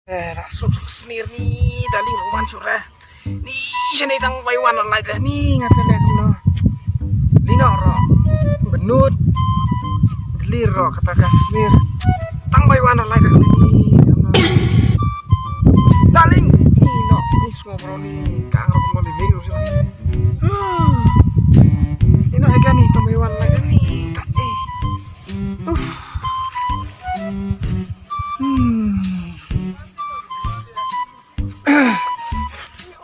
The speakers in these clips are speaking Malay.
Rasuk senir nih dali ruman curah nih sini tang bayuan lagi nih ngapain ya kuno lino ro benut gelir ro kata kasmir tang bayuan lagi nih daling lino nih semua bro nih kang ro mau dibeli sih lino ega nih tang bayuan lagi nih tak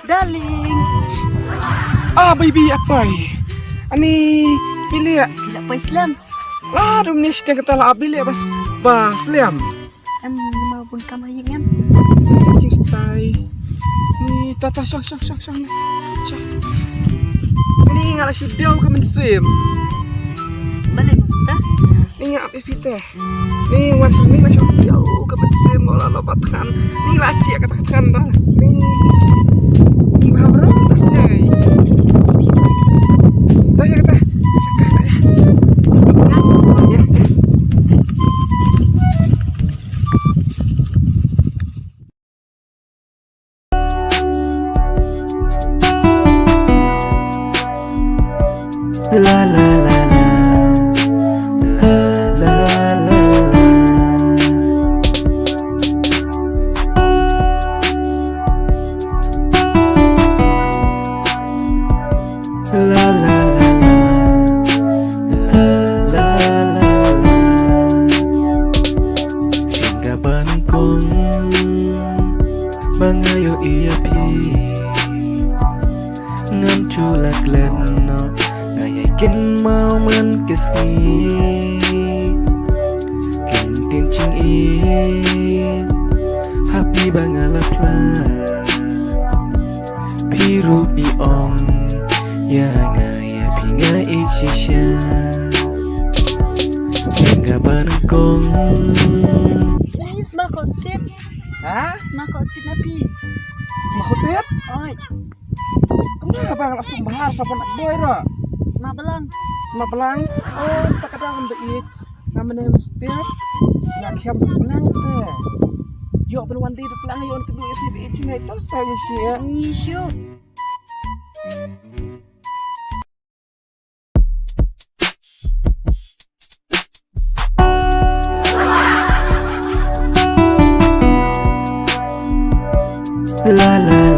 Darling, baby apa ini? Ani pilih ya? tidak apa Islam. Aduh, ini setiap kita lah pilih ya bas liam. Mau pun kamu ingin? Cistai. Ni tata syok. Ini ngalah si dia ke mensim. Balik kita. Ini apa teh? Ni wancang ni macam jauh ke mensim olah lobatan. Ni laci kata-katakan dah. Ni bro tasnya. Tahu ya kata cakap tak ya? Ya. La la la bangayo iya pi ngam chulak len no ngayay kin mau man kisni kin tin ching i happy bangalap la pi rupi ong ya ngaya pi ngai shisha singga banakong Semakotit. Hah? Semakotit napi. Semakotit? Oi, Kenapa nggak langsung bahar sama nak boy ro? semabelang. Semabelang? Oh, kita kadang mendeik. Namanya mesti nak kiam belang teh. Yo penuan di pelang yo kedua itu cina itu saya sih ya. Ngisyu. la la